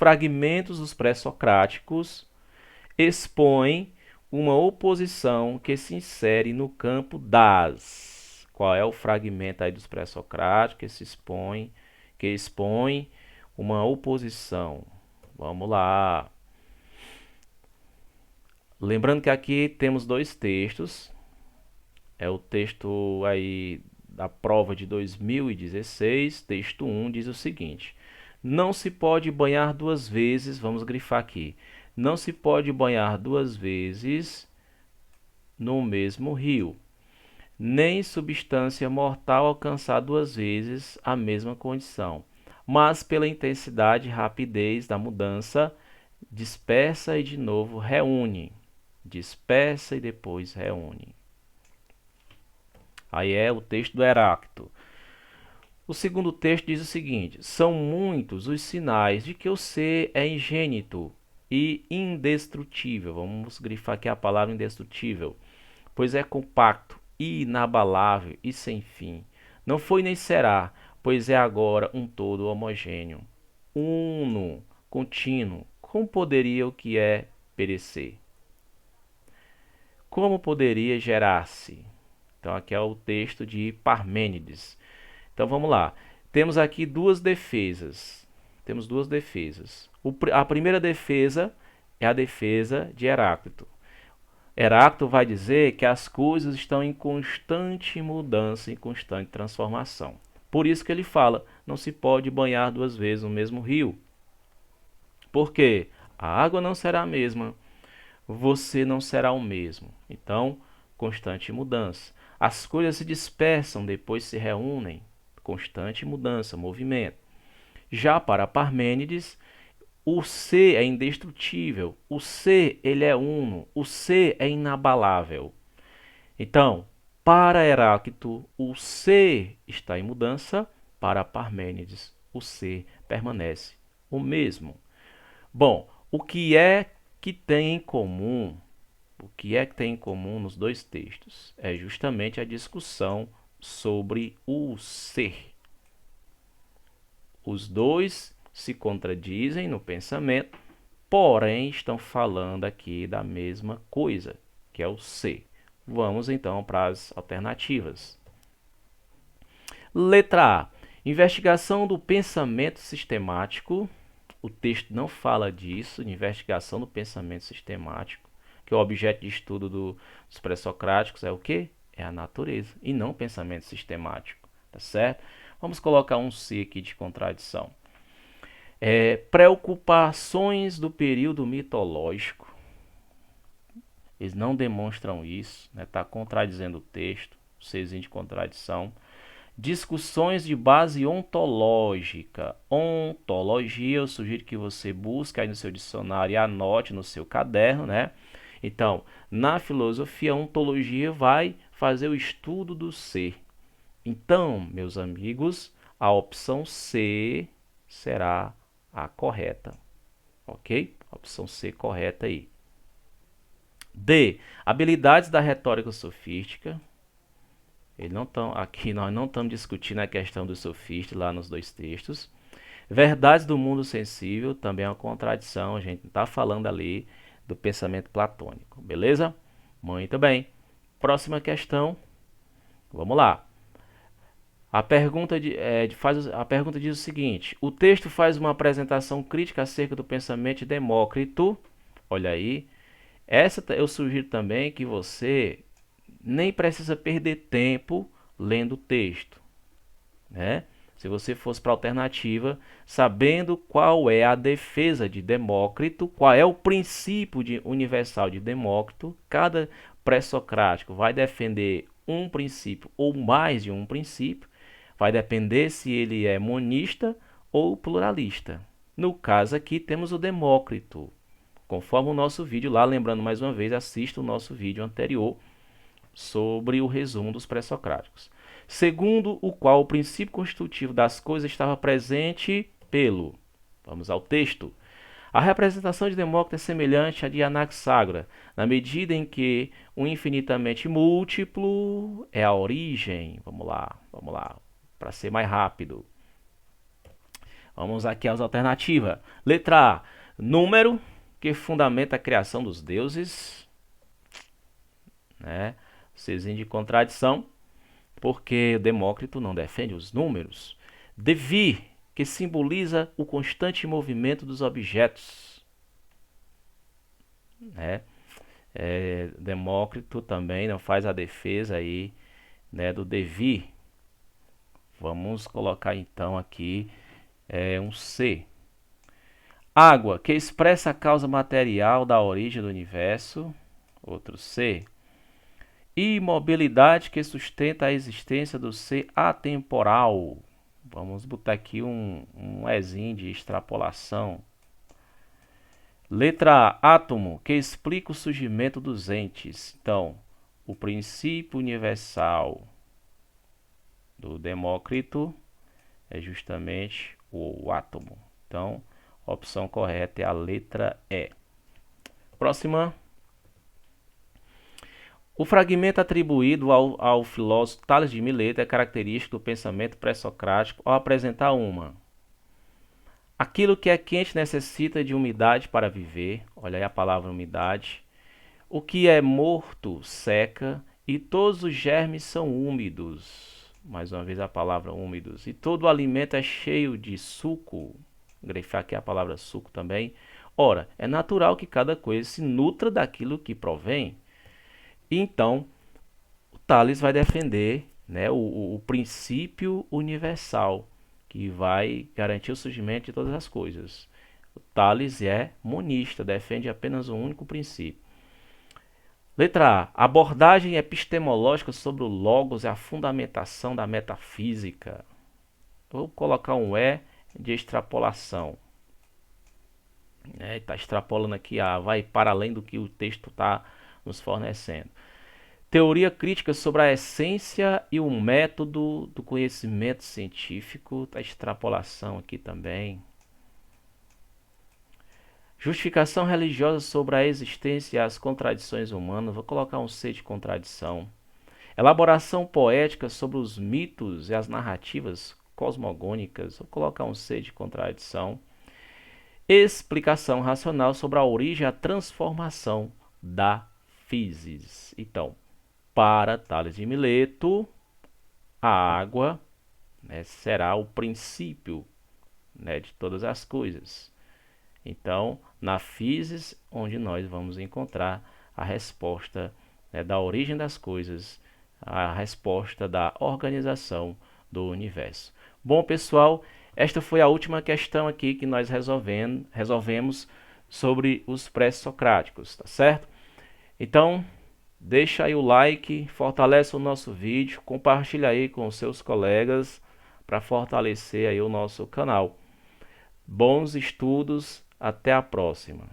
fragmentos dos pré-socráticos expõem uma oposição que se insere no campo das. Qual é o fragmento aí dos pré-socráticos que expõe uma oposição? Vamos lá. Lembrando que aqui temos dois textos. É o texto aí da prova de 2016, texto 1, diz o seguinte: não se pode banhar duas vezes, vamos grifar aqui, não se pode banhar duas vezes no mesmo rio, nem substância mortal alcançar duas vezes a mesma condição, mas pela intensidade e rapidez da mudança, dispersa e de novo reúne. Dispersa e depois reúne. Aí é o texto do Heráclito. O segundo texto diz o seguinte: são muitos os sinais de que o ser é ingênito e indestrutível. Vamos grifar aqui a palavra indestrutível. Pois é compacto, inabalável e sem fim. Não foi nem será, pois é agora um todo homogêneo, uno, contínuo. Como poderia o que é perecer? Como poderia gerar-se? Então aqui é o texto de Parmênides. Então vamos lá. Temos aqui duas defesas. Temos duas defesas. A primeira defesa é a defesa de Heráclito. Heráclito vai dizer que as coisas estão em constante mudança, em constante transformação. Por isso que ele fala, não se pode banhar duas vezes no mesmo rio. Por quê? A água não será a mesma, você não será o mesmo. Então, constante mudança. As coisas se dispersam, depois se reúnem. Constante mudança, movimento. Já para Parmênides, o ser é indestrutível, o ser ele é uno, o ser é inabalável. Então, para Heráclito, o ser está em mudança, para Parmênides, o ser permanece o mesmo. Bom, o que é que tem em comum? O que é que tem em comum nos dois textos? É justamente a discussão sobre o ser. Os dois se contradizem no pensamento, porém estão falando aqui da mesma coisa, que é o ser. Vamos então para as alternativas. Letra A. Investigação do pensamento sistemático. O texto não fala disso, de investigação do pensamento sistemático, que o objeto de estudo dos pré-socráticos é o quê? É a natureza, e não o pensamento sistemático, tá certo? Vamos colocar um C aqui de contradição. Preocupações do período mitológico. Eles não demonstram isso, está contradizendo o texto, Czinho de contradição. Discussões de base ontológica. Ontologia, eu sugiro que você busque aí no seu dicionário e anote no seu caderno, né? Então, na filosofia, a ontologia vai fazer o estudo do ser. Então, meus amigos, a opção C será a correta, ok? A opção C correta aí. D. Habilidades da retórica sofística. Aqui nós não estamos discutindo a questão do sofista lá nos dois textos. Verdades do mundo sensível, também é uma contradição, a gente não está falando ali do pensamento platônico, beleza? Muito bem. Próxima questão, vamos lá. A pergunta diz o seguinte: o texto faz uma apresentação crítica acerca do pensamento de Demócrito. Olha aí. Essa eu sugiro também que você nem precisa perder tempo lendo o texto, né? Se você fosse para a alternativa, sabendo qual é a defesa de Demócrito, qual é o princípio universal de Demócrito, cada pré-socrático vai defender um princípio ou mais de um princípio, vai depender se ele é monista ou pluralista. No caso aqui temos o Demócrito. Conforme o nosso vídeo lá, lembrando mais uma vez, assista o nosso vídeo anterior sobre o resumo dos pré-socráticos. Segundo o qual o princípio constitutivo das coisas estava presente pelo. Vamos ao texto. A representação de Demócrito é semelhante à de Anaxágora, na medida em que o infinitamente múltiplo é a origem. Vamos lá, para ser mais rápido. Vamos aqui às alternativas. Letra A, número, que fundamenta a criação dos deuses, né? Czinho de contradição, porque Demócrito não defende os números. Devir, que simboliza o constante movimento dos objetos, né? Demócrito também não faz a defesa aí, né, do devir. Vamos colocar então aqui um C. Água, que expressa a causa material da origem do universo, outro C. Imobilidade, que sustenta a existência do ser atemporal. Vamos botar aqui um Ezinho de extrapolação. Letra A, átomo, que explica o surgimento dos entes. Então, o princípio universal do Demócrito é justamente o átomo. Então, a opção correta é a letra E. Próxima. O fragmento atribuído ao filósofo Tales de Mileto é característico do pensamento pré-socrático ao apresentar uma. Aquilo que é quente necessita de umidade para viver. Olha aí a palavra umidade. O que é morto seca e todos os germes são úmidos. Mais uma vez a palavra úmidos. E todo alimento é cheio de suco. Vou grifar aqui a palavra suco também. Ora, é natural que cada coisa se nutra daquilo que provém. Então, o Tales vai defender, né, o princípio universal, que vai garantir o surgimento de todas as coisas. O Tales é monista, defende apenas um único princípio. Letra A. Abordagem epistemológica sobre o logos e a fundamentação da metafísica. Vou colocar um E de extrapolação. Está extrapolando aqui, vai para além do que o texto está nos fornecendo. Teoria crítica sobre a essência e o método do conhecimento científico. Está extrapolação aqui também. Justificação religiosa sobre a existência e as contradições humanas. Vou colocar um C de contradição. Elaboração poética sobre os mitos e as narrativas cosmogônicas. Vou colocar um C de contradição. Explicação racional sobre a origem e a transformação da physis. Então, para Tales de Mileto, a água, né, será o princípio, né, de todas as coisas. Então, na physis, onde nós vamos encontrar a resposta, né, da origem das coisas, a resposta da organização do universo. Bom, pessoal, esta foi a última questão aqui que nós resolvemos sobre os pré-socráticos, tá certo? Então, deixa aí o like, fortalece o nosso vídeo, compartilha aí com os seus colegas para fortalecer aí o nosso canal. Bons estudos, até a próxima.